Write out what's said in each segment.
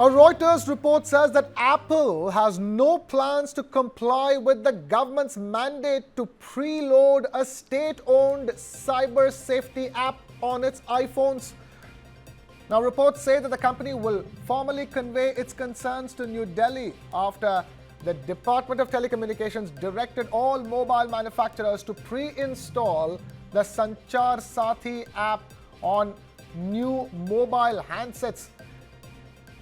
A Reuters report says that Apple has no plans to comply with the government's mandate to preload a state-owned cyber safety app on its iPhones. Now, reports say that the company will formally convey its concerns to New Delhi after the Department of Telecommunications directed all mobile manufacturers to pre-install the Sanchar Saathi app on new mobile handsets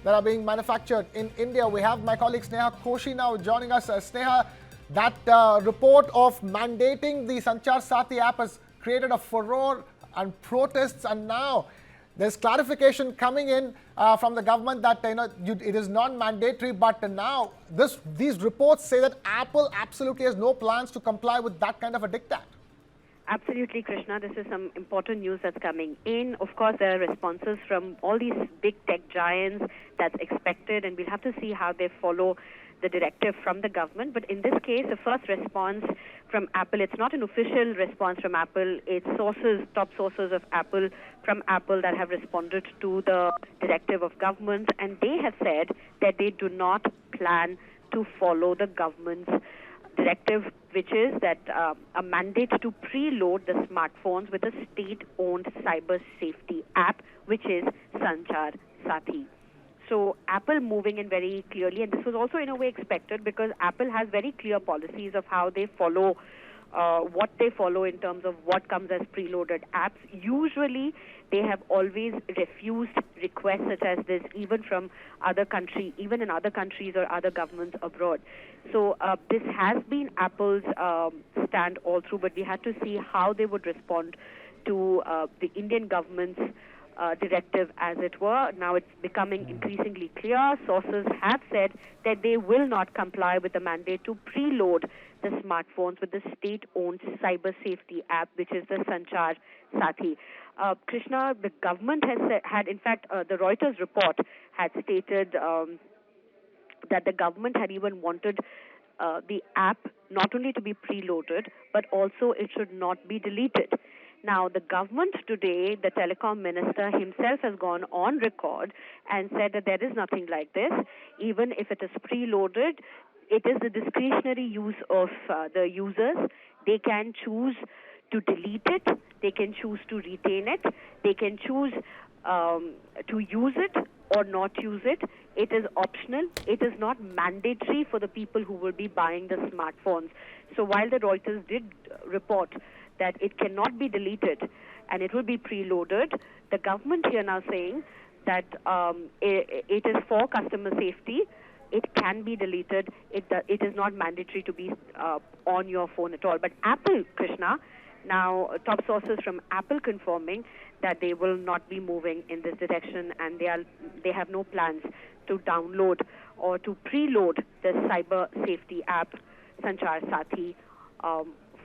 that are being manufactured in India. We have my colleague Sneha Koshi now joining us. Sneha, that report of mandating the Sanchar Saathi app has created a furore and protests, and now there's clarification coming in from the government that it is non-mandatory. But now these reports say that Apple absolutely has no plans to comply with that kind of a diktat. Absolutely, Krishna. This is some important news that's coming in. Of course, there are responses from all these big tech giants that's expected, and we'll have to see how they follow the directive from the government. But in this case, the first response from Apple, it's not an official response from Apple. It's sources, top sources of Apple, from Apple that have responded to the directive of government, and they have said that they do not plan to follow the government's directive, which is that a mandate to preload the smartphones with a state-owned cyber safety app, which is Sanchar Saathi. So Apple moving in very clearly, and this was also in a way expected because Apple has very clear policies of how they follow, what they follow in terms of what comes as preloaded apps. Usually, they have always refused requests such as this, even from other countries, even in other countries or other governments abroad. So this has been Apple's stand all through, but we had to see how they would respond to the Indian government's directive, as it were. Now it's becoming increasingly clear. Sources have said that they will not comply with the mandate to preload the smartphones with the state-owned cyber safety app, which is the Sanchar Saathi. Krishna, the government had in fact, the Reuters report had stated that the government had even wanted the app not only to be preloaded, but also it should not be deleted. Now, the government today, the telecom minister himself has gone on record and said that there is nothing like this. Even if it is preloaded, it is the discretionary use of the users. They can choose to delete it. They can choose to retain it. They can choose to use it or not use it. It is optional. It is not mandatory for the people who will be buying the smartphones. So while the Reuters did report that it cannot be deleted and it will be preloaded, the government here now saying that it is for customer safety. It can be deleted. It is not mandatory to be on your phone at all. But Apple, Krishna, now top sources from Apple confirming that they will not be moving in this direction, and they have no plans to download or to preload the cyber safety app Sanchar Saathi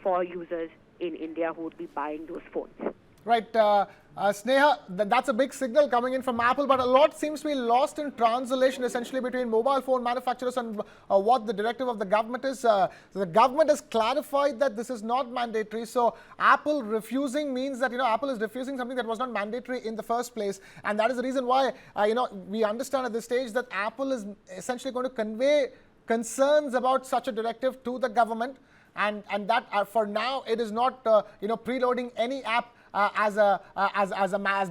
for users in India who would be buying those phones. Right, Sneha, that's a big signal coming in from Apple, but a lot seems to be lost in translation essentially between mobile phone manufacturers and what the directive of the government is. So the government has clarified that this is not mandatory. So Apple refusing means that Apple is refusing something that was not mandatory in the first place, and that is the reason why we understand at this stage that Apple is essentially going to convey concerns about such a directive to the government, and that for now it is not preloading any app as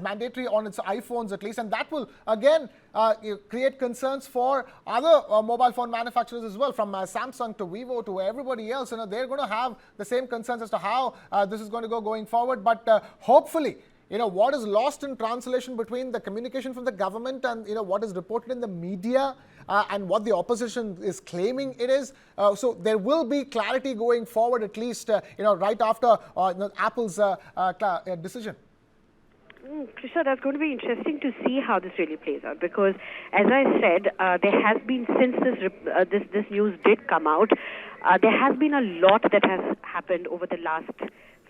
mandatory on its iPhones at least, and that will again create concerns for other mobile phone manufacturers as well, from Samsung to Vivo to everybody else. They're going to have the same concerns as to how this is going to go going forward. But hopefully, what is lost in translation between the communication from the government and what is reported in the media and what the opposition is claiming it is. So there will be clarity going forward, at least right after Apple's decision. Krishna, that's going to be interesting to see how this really plays out, because, as I said, there has been, since this news did come out, there has been a lot that has happened over the last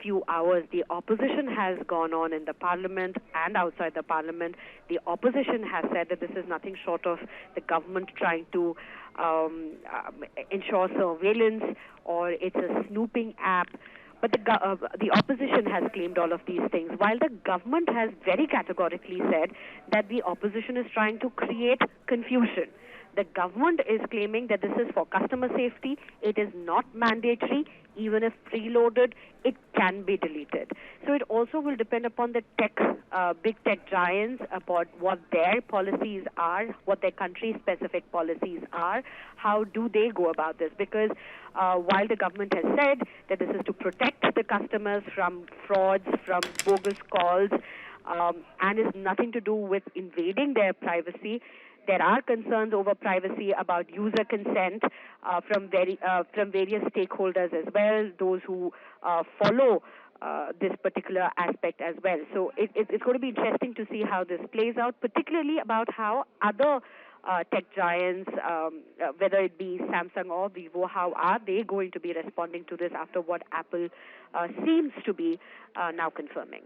few hours. The opposition has gone on in the parliament and outside the parliament. The opposition has said that this is nothing short of the government trying to ensure surveillance, or it's a snooping app. But the opposition has claimed all of these things, while the government has very categorically said that the opposition is trying to create confusion. The government is claiming that this is for customer safety. It is not mandatory. Even if preloaded, it can be deleted. So it also will depend upon the big tech giants, about what their policies are, what their country-specific policies are. How do they go about this? Because while the government has said that this is to protect the customers from frauds, from bogus calls, and is nothing to do with invading their privacy, there are concerns over privacy about user consent from various stakeholders as well, those who follow this particular aspect as well. So it's going to be interesting to see how this plays out, particularly about how other tech giants, whether it be Samsung or Vivo, how are they going to be responding to this after what Apple seems to be now confirming.